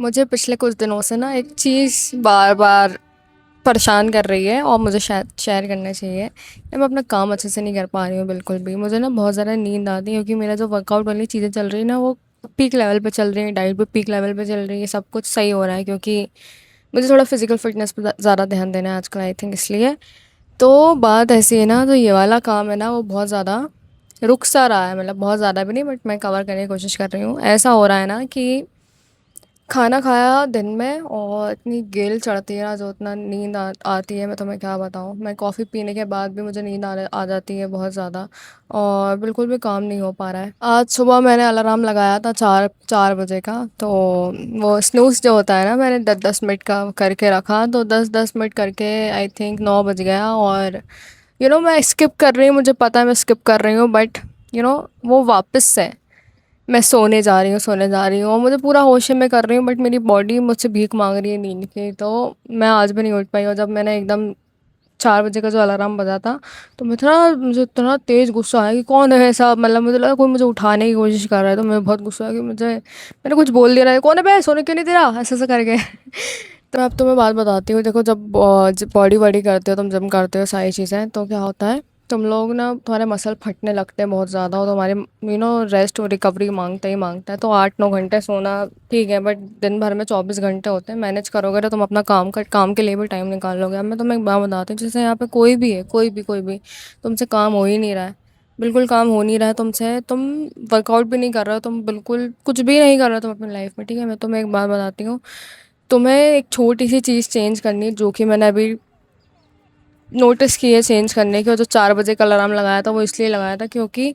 मुझे पिछले कुछ दिनों से ना एक चीज़ बार बार परेशान कर रही है और मुझे शायद शेयर करना चाहिए कि मैं अपना काम अच्छे से नहीं कर पा रही हूँ बिल्कुल भी। मुझे ना बहुत ज़्यादा नींद आती है क्योंकि मेरा जो वर्कआउट वाली चीज़ें चल रही है ना वो पीक लेवल पे चल रही है, डाइट भी पीक लेवल पे चल रही है, सब कुछ सही हो रहा है क्योंकि मुझे थोड़ा फिजिकल फिटनेस पे ज़्यादा ध्यान देना है आजकल, आई थिंक इसलिए। तो बात ऐसी है ना, तो ये वाला काम है ना वो बहुत ज़्यादा रुक सा रहा है, मतलब बहुत ज़्यादा भी नहीं बट मैं कवर करने की कोशिश कर रही हूँ। ऐसा हो रहा है ना कि खाना खाया दिन में और इतनी गेल चढ़ती है ना, जो इतना नींद आती है, मैं तुम्हें क्या बताऊँ। मैं कॉफ़ी पीने के बाद भी मुझे नींद आ जाती है बहुत ज़्यादा, और बिल्कुल भी काम नहीं हो पा रहा है। आज सुबह मैंने अलार्म लगाया था 4 4 बजे का, तो वो स्नूज़ जो होता है ना, मैंने 10 10 मिनट का करके रखा, तो 10 10 मिनट करके आई थिंक 9 बज गया। और मैं स्किप कर रही हूँ, मुझे पता है मैं स्किप कर रही हूँ, बट वो वापस से मैं सोने जा रही हूँ और मुझे पूरा होश है, मैं कर रही हूँ, बट मेरी बॉडी मुझसे भीख मांग रही है नींद की। तो मैं आज भी नहीं उठ पाई, और जब मैंने एकदम 4 बजे का जो अलार्म बजा था, तो मुझे इतना तेज़ गुस्सा आया कि कौन है ऐसा, मतलब मुझे लगा कोई मुझे उठाने की कोशिश कर रहा है। तो मैं बहुत गुस्सा आया कि मैंने कुछ बोल दिया, है कौन है बे, सोने क्यों नहीं दे रहा, ऐसा ऐसा करके। तो अब तो मैं बात बताती हूँ। देखो, जब बॉडी बॉडी करते हो, तुम जिम करते हो, सारी चीज़ें, तो क्या होता है, तुम लोग ना, तुम्हारे मसल फटने लगते हैं बहुत ज़्यादा, और तुम्हारे रेस्ट और रिकवरी मांगता ही मांगता है। तो 8 9 घंटे सोना ठीक है, बट दिन भर में 24 घंटे होते हैं, मैनेज करोगे तो तुम अपना काम के लिए भी टाइम निकालोगे। अब मैं तुम्हें एक बात बताती हूँ, जैसे यहाँ पे कोई भी है, कोई भी तुमसे काम हो ही नहीं रहा है, बिल्कुल काम हो नहीं रहा है तुमसे, तुम वर्कआउट भी नहीं कर रहे हो, तुम बिल्कुल कुछ भी नहीं कर रहे हो तुम अपनी लाइफ में, ठीक है। मैं तुम्हें एक बात बताती हूँ, तुम्हें एक छोटी सी चीज़ चेंज करनी है, जो कि मैंने अभी नोटिस की है चेंज करने की। और जो 4 बजे का अलार्म लगाया था वो इसलिए लगाया था क्योंकि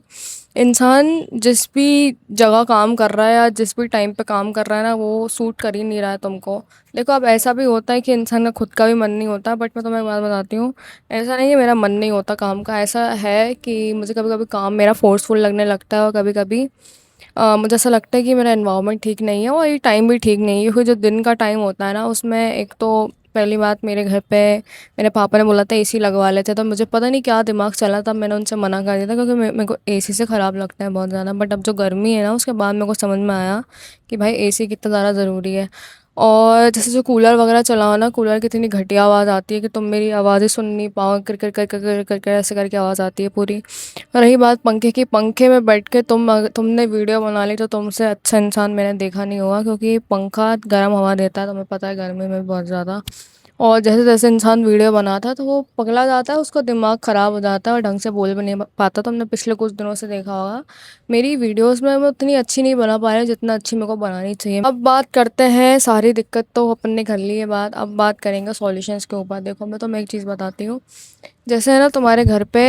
इंसान जिस भी जगह काम कर रहा है या जिस भी टाइम पे काम कर रहा है ना, वो सूट कर ही नहीं रहा है तुमको। देखो, अब ऐसा भी होता है कि इंसान का खुद का भी मन नहीं होता, बट मैं तुम्हें एक बात बताती हूँ, ऐसा नहीं है मेरा मन नहीं होता काम का, ऐसा है कि मुझे कभी कभी काम मेरा फोर्सफुल लगने लगता है, और कभी कभी मुझे ऐसा लगता है कि मेरा एनवायरनमेंट ठीक नहीं है और ये टाइम भी ठीक नहीं है, क्योंकि जो दिन का टाइम होता है ना, उसमें एक तो पहली बात, मेरे घर पे मेरे पापा ने बोला था एसी लगवा लेते, तो मुझे पता नहीं क्या दिमाग चला, तब मैंने उनसे मना कर दिया था क्योंकि मेरे को एसी से ख़राब लगता है बहुत ज़्यादा। बट अब जो गर्मी है ना, उसके बाद मेरे को समझ में आया कि भाई एसी कितना ज़्यादा ज़रूरी है। और जैसे जो कूलर वगैरह चलाओ ना, कूलर की इतनी घटिया आवाज़ आती है कि तुम मेरी आवाज़ें सुन नहीं पाओ, कर कर कर कर कर कर कर ऐसे करके आवाज़ आती है पूरी। रही बात पंखे की, पंखे में बैठ के तुमने वीडियो बना ली, तो तुमसे अच्छा इंसान मैंने देखा नहीं होगा, क्योंकि पंखा गर्म हवा देता है, तुम्हें पता है, गर्मी में भी बहुत ज़्यादा। और जैसे जैसे इंसान वीडियो बनाता है तो वो पगला जाता है, उसका दिमाग ख़राब हो जाता है और ढंग से बोल भी नहीं पाता। तुमने पिछले कुछ दिनों से देखा होगा मेरी वीडियोस में मैं उतनी अच्छी नहीं बना पा रही जितना अच्छी मेरे को बनानी चाहिए। अब बात करते हैं, सारी दिक्कत तो अपन ने कर ली है बात, अब बात करेंगे सॉल्यूशंस के ऊपर। देखो, मैं तुम्हें एक चीज़ बताती हूँ, जैसे है ना, तुम्हारे घर पे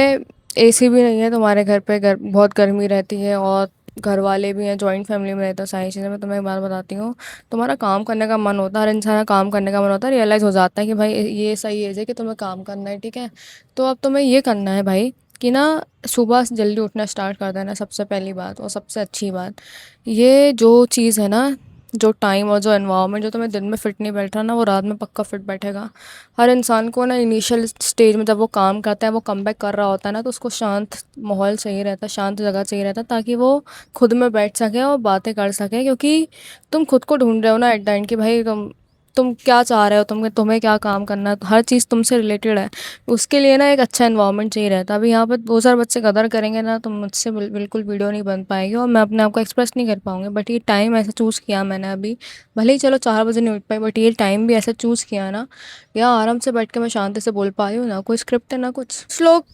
एसी भी नहीं है, तुम्हारे घर पे बहुत गर्मी रहती है, और घर वाले भी हैं, जॉइंट फैमिली में रहते हैं, सारी चीज़ें। मैं तुम्हें एक बात बताती हूँ, तुम्हारा काम करने का मन होता है, हर इंसान का काम करने का मन होता है, रियलाइज़ हो जाता है कि भाई ये सही एज है कि तुम्हें काम करना है, ठीक है। तो अब तुम्हें ये करना है भाई कि ना, सुबह से जल्दी उठना स्टार्ट कर देना, सबसे पहली बात और सबसे अच्छी बात। ये जो चीज़ है ना, जो टाइम और जो एनवायरनमेंट जो तुम्हें दिन में फिट नहीं बैठ रहा ना, वो रात में पक्का फिट बैठेगा। हर इंसान को ना इनिशियल स्टेज में जब वो काम करता है, वो कमबैक कर रहा होता है ना, तो उसको शांत माहौल चाहिए रहता है, शांत जगह चाहिए रहता है, ताकि वो खुद में बैठ सके और बातें कर सके। क्योंकि तुम खुद को ढूंढ रहे हो ना एट द एंड कि भाई तुम क्या चाह रहे हो, तुम्हें क्या काम करना है, हर चीज़ तुमसे रिलेटेड है। उसके लिए ना एक अच्छा एनवायरनमेंट चाहिए रहता है। अभी यहाँ पे 2 4 बच्चे कदर करेंगे ना, तो मुझसे बिल्कुल वीडियो नहीं बन पाएगी और मैं अपने आप को एक्सप्रेस नहीं कर पाऊंगी। बट ये टाइम ऐसा चूज़ किया मैंने अभी, भले ही चलो 4 बजे नहीं उठ पाई, बट ये टाइम भी ऐसा चूज़ किया ना, या आराम से बैठ के मैं शांति से बोल पा रही हूँ, ना कोई स्क्रिप्ट है ना कुछ। कुछ लोग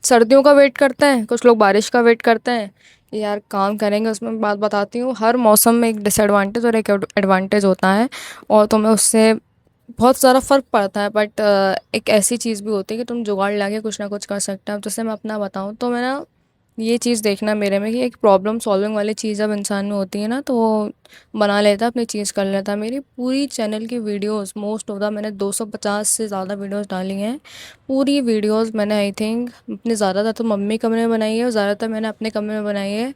सर्दियों का वेट करते हैं, कुछ लोग बारिश का वेट करते हैं कि यार काम करेंगे। उसमें बात बताती हूँ, हर मौसम में एक डिसएडवांटेज और एक एडवांटेज होता है, और तुम्हें उससे बहुत सारा फ़र्क पड़ता है। बट एक ऐसी चीज़ भी होती है कि तुम जुगाड़ लगा कुछ ना कुछ कर सकते हो। अब जैसे मैं अपना बताऊँ, तो मैं ना, ये चीज़ देखना मेरे में कि एक प्रॉब्लम सॉल्विंग वाली चीज़ जब इंसान में होती है ना, तो वो बना लेता है, अपनी चीज़ कर लेता है। मेरी पूरी चैनल की वीडियोस मोस्ट ऑफ द, मैंने 250 से ज़्यादा वीडियोस डाली हैं। पूरी वीडियोस मैंने आई थिंक अपने, ज़्यादातर तो मम्मी कमरे में बनाई है और ज़्यादातर मैंने अपने कमरे में बनाई है,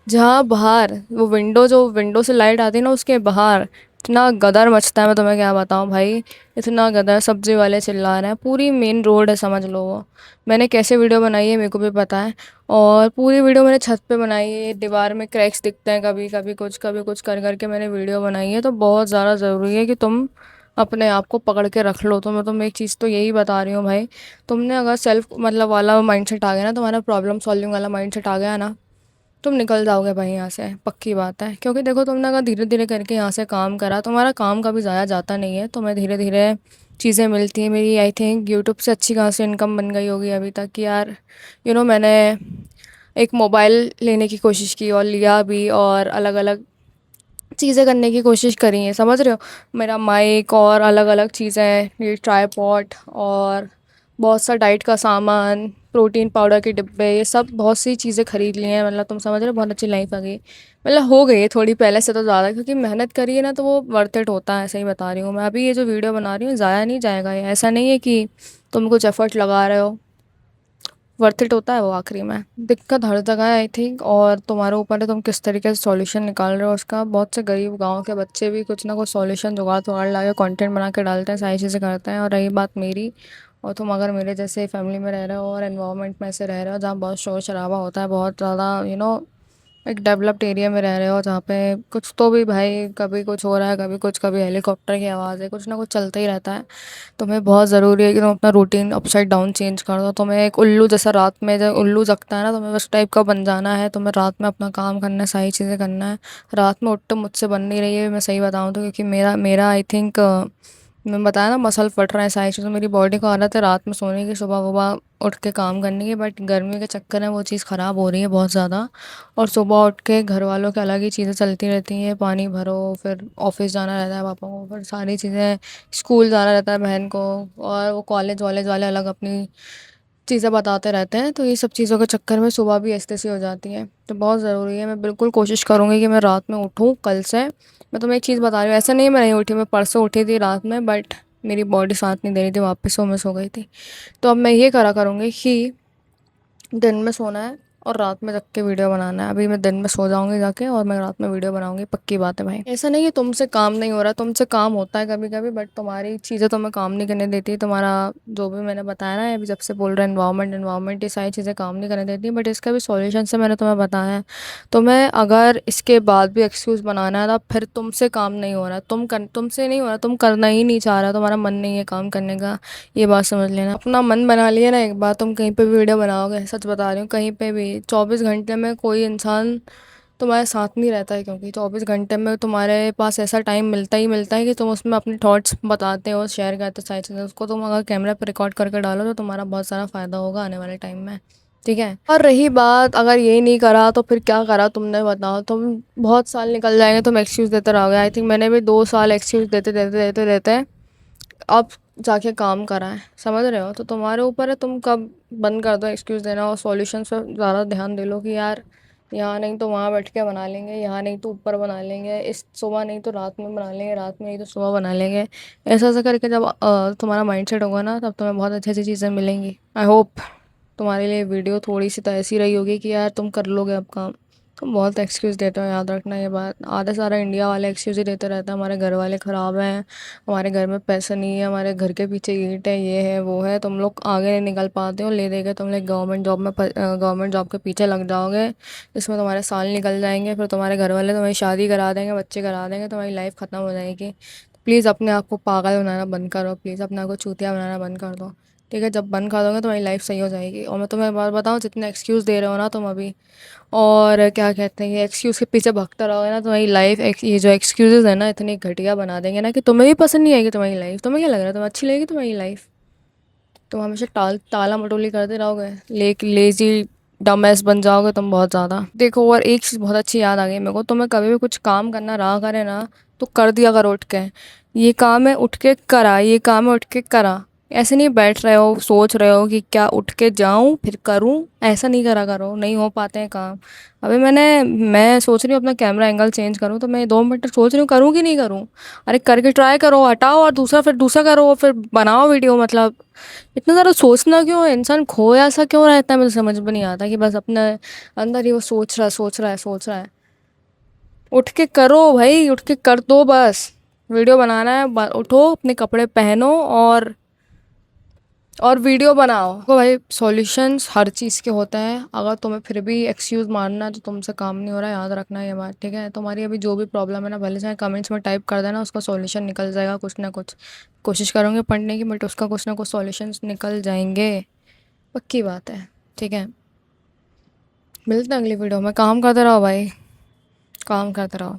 जहाँ बाहर वो विंडो से लाइट आती है ना, उसके बाहर इतना गदर मचता है, मैं तुम्हें क्या बताऊँ भाई। इतना गदर, सब्जी वाले चिल्ला रहे हैं, पूरी मेन रोड है समझ लो वो। मैंने कैसे वीडियो बनाई है मेरे को भी पता है। और पूरी वीडियो मैंने छत पे बनाई है, दीवार में क्रैक्स दिखते हैं, कभी कुछ कर करके मैंने वीडियो बनाई है। तो बहुत ज़्यादा ज़रूरी है कि तुम अपने आप को पकड़ के रख लो। तो मैं तुम्हें एक चीज़ तो यही बता रही हूँ भाई, तुमने अगर सेल्फ मतलब वाला माइंडसेट आ गया ना, तुम्हारा प्रॉब्लम सॉल्विंग वाला माइंडसेट आ गया ना, तुम निकल जाओगे भाई यहाँ से, पक्की बात है। क्योंकि देखो, तुमने अगर धीरे धीरे करके यहाँ से काम करा, तुम्हारा काम कभी ज़ाया जाता नहीं है, तुम्हें धीरे धीरे चीज़ें मिलती हैं। मेरी आई थिंक यूट्यूब से अच्छी खासी इनकम बन गई होगी अभी तक कि यार, मैंने एक मोबाइल लेने की कोशिश की और लिया भी, और अलग अलग चीज़ें करने की कोशिश करी है, समझ रहे हो। मेरा माइक और अलग अलग चीज़ें, ये ट्राईपॉड और बहुत सा डाइट का सामान, प्रोटीन पाउडर के डिब्बे, ये सब बहुत सी चीज़ें खरीद ली हैं। मतलब तुम समझ रहे हो, बहुत अच्छी लाइफ आ गई। मतलब हो गई है थोड़ी पहले से तो ज़्यादा, क्योंकि मेहनत करी है ना तो वो वर्थ इट होता है। ऐसे ही बता रही हूँ मैं, अभी ये जो वीडियो बना रही हूँ ज़ाया नहीं जाएगा ये, ऐसा नहीं है कि तुम कुछ एफर्ट लगा रहे हो, वर्थ इट होता है वो आखिरी में। दिक्कत हर जगह है आई थिंक, और तुम्हारे ऊपर है तुम किस तरीके से सॉल्यूशन निकाल रहे हो उसका। बहुत से गरीब गांव के बच्चे भी कुछ ना कुछ सॉल्यूशन जुगाड़ तुगाड़ ला के कंटेंट बना के डालते हैं, सारी चीज़ें करते हैं। और रही बात मेरी, और तुम अगर मेरे जैसे फैमिली में रह रहे हो और एनवायरनमेंट में ऐसे रह रहे हो जहाँ बहुत शोर शराबा होता है, बहुत ज़्यादा एक डेवलप्ड एरिया में रह रहे हो जहाँ पे कुछ तो भी भाई, कभी कुछ हो रहा है, कभी कुछ, कभी हेलीकॉप्टर की आवाज़ है, कुछ ना कुछ चलता ही रहता है। तुम्हें बहुत ज़रूरी है कि तुम अपना रूटीन अपसाइड डाउन चेंज कर दो। तुम्हें एक उल्लू जैसा, रात में जब उल्लू जगता है ना, तुम्हें उस टाइप का बन जाना है। तुम्हें रात में अपना काम करना है, सारी चीज़ें करना है। रात में उठ तो मुझसे बन नहीं रही है, मैं सही बताऊँ तो, क्योंकि मेरा मेरा आई थिंक, मैं बताया ना, मसल फट रहा है, सारी चीज़ें। मेरी बॉडी को आदत है रात में सोने की, सुबह वुबह उठ के काम करने की, बट गर्मी के चक्कर में वो चीज़ ख़राब हो रही है बहुत ज़्यादा। और सुबह उठ के घर वालों के अलग ही चीज़ें चलती रहती हैं, पानी भरो, फिर ऑफिस जाना रहता है पापा को, फिर सारी चीज़ें, स्कूल जाना रहता है बहन को, और वो कॉलेज वॉलेज वाले अलग अपनी चीज़ें बताते रहते हैं। तो ये सब चीज़ों के चक्कर में सुबह भी ऐसे तैसी हो जाती है। तो बहुत ज़रूरी है, मैं बिल्कुल कोशिश करूँगी कि मैं रात में उठूँ कल से। मैं तुम्हें एक चीज़ बता रही हूँ, ऐसा नहीं है मैं नहीं उठी, मैं परसों उठी थी रात में, बट मेरी बॉडी साथ नहीं दे रही थी, वापस सो मैं सो गई थी। तो अब मैं ये करा करूँगी कि दिन में सोना है और रात में जग के वीडियो बनाना है। अभी मैं दिन में सो जाऊंगी जाके, और मैं रात में वीडियो बनाऊंगी, पक्की बात है भाई। ऐसा नहीं है तुमसे काम नहीं हो रहा, तुमसे काम होता है कभी कभी, बट तुम्हारी चीज़ें तुम्हें काम नहीं करने देती। तुम्हारा जो भी मैंने बताया ना अभी, जब से बोल रहे हैं एनवायरनमेंट एनवायरनमेंट, ये सारी चीज़ें काम नहीं करने देती, बट इसका भी सॉल्यूशन से मैंने तुम्हें बताया है। तुम्हें अगर इसके बाद भी एक्सक्यूज़ बनाना है तो फिर तुमसे काम नहीं हो रहा, तुमसे नहीं हो रहा, तुम करना ही नहीं चाह रहा, तुम्हारा मन नहीं है काम करने का, ये बात समझ लेना। अपना मन बना लिया ना एक बार, तुम कहीं पे भी वीडियो बनाओगे, सच बता रही हूँ, कहीं पे भी 24 घंटे में कोई इंसान तुम्हारे साथ नहीं रहता है, क्योंकि 24 घंटे में तुम्हारे पास ऐसा टाइम मिलता ही है कि तुम उसमें अपने थॉट्स बताते हो, शेयर करते हो सारी चीज़ें। उसको तुम अगर कैमरा पे रिकॉर्ड करके डालो तो तुम्हारा बहुत सारा फ़ायदा होगा आने वाले टाइम में, ठीक है। और रही बात, अगर ये नहीं करा तो फिर क्या करा तुमने, बताओ। तुम बहुत साल निकल जाएंगे, तुम एक्सक्यूज़ देते रहोगे। आई थिंक मैंने भी 2 साल एक्सक्यूज़ देते देते देते देते अब जाके काम करा है, समझ रहे हो। तो तुम्हारे ऊपर है, तुम कब बंद कर दो एक्सक्यूज़ देना और सॉल्यूशन पे ज़्यादा ध्यान दे लो कि यार, यहाँ नहीं तो वहाँ बैठ के बना लेंगे, यहाँ नहीं तो ऊपर बना लेंगे, इस सुबह नहीं तो रात में बना लेंगे, रात में नहीं तो सुबह बना लेंगे। ऐसा ऐसा करके जब तुम्हारा माइंडसेट होगा ना, तब तुम्हें बहुत अच्छी अच्छी चीज़ें मिलेंगी। आई होप तुम्हारे लिए वीडियो थोड़ी सी तो ऐसी रही होगी कि यार तुम कर लोगे अब काम। तुम बहुत एक्सक्यूज़ देते हो, याद रखना ये बात। आधे सारा इंडिया वाले एक्सक्यूज़ ही देते रहते हैं, हमारे घर वाले ख़राब हैं, हमारे घर में पैसा नहीं है, हमारे घर के पीछे ईंट है, ये है वो है। तुम लोग आगे नहीं निकल पाते हो, ले दे के तुम लोग गवर्नमेंट जॉब के पीछे लग जाओगे, जिसमें तुम्हारे साल निकल जाएंगे, फिर तुम्हारे घर वाले तुम्हारी शादी करा देंगे, बच्चे करा देंगे, तुम्हारी लाइफ ख़त्म हो जाएगी। प्लीज़ अपने आप को पागल बनाना बंद करो, प्लीज़ अपने आप को चूतिया बनाना बंद कर दो, ठीक है। जब बंद कर दोगे तुम्हारी लाइफ सही हो जाएगी। और मैं तुम्हें एक बात बताऊँ, जितने एक्सक्यूज़ दे रहे हो ना तुम अभी, और क्या कहते हैं, ये एक्सक्यूज़ के पीछे भागते रहोगे ना, तुम्हारी लाइफ ये जो एक्सक्यूज़ेस है ना, इतनी घटिया बना देंगे ना कि तुम्हें भी पसंद नहीं आएगी तुम्हारी लाइफ। तुम्हें क्या लग रहा है, तुम्हें अच्छी लगेगी तुम्हारी लाइफ? तुम हमेशा टाला मटोली करते रहोगे, लेजी डम एस बन जाओगे तुम बहुत ज़्यादा। देखो, और एक चीज़ बहुत अच्छी याद आ गई मेरे को, तुम्हें कभी भी कुछ काम करना रहा करे ना, तो कर दिया करो उठ के। ये काम है उठ के करा, ये काम है उठ के करा। ऐसे नहीं बैठ रहे हो सोच रहे हो कि क्या उठ के जाऊं फिर करूं, ऐसा नहीं करा करो, नहीं हो पाते हैं काम। अभी मैं सोच रही हूँ अपना कैमरा एंगल चेंज करूँ, तो मैं 2 मिनट तक सोच रही हूँ करूँ कि नहीं करूँ। अरे करके ट्राई करो, हटाओ और दूसरा, फिर दूसरा करो, और फिर बनाओ वीडियो। मतलब इतना ज़्यादा सोचना क्यों है, इंसान खोया सा क्यों रहता है, मुझे समझ में नहीं आता कि बस अपने अंदर ही वो सोच रहा है, सोच रहा है, सोच रहा है। उठ के करो भाई, उठ के कर दो बस। वीडियो बनाना है, उठो अपने कपड़े पहनो और वीडियो बनाओ। तो भाई सॉल्यूशंस हर चीज़ के होते हैं। अगर तुम्हें फिर भी एक्सक्यूज़ मारना है तो तुमसे काम नहीं हो रहा है, याद रखना ये बात, ठीक है। तुम्हारी अभी जो भी प्रॉब्लम है ना, भले चाहे कमेंट्स में टाइप कर देना, उसका सॉल्यूशन निकल जाएगा कुछ ना कुछ। कोशिश करूँगी पढ़ने की, बट उसका कुछ ना कुछ सॉल्यूशंस निकल जाएंगे, पक्की बात है, ठीक है। मिलते हैं अगली वीडियो में। काम करते रहो भाई, काम करते रहो।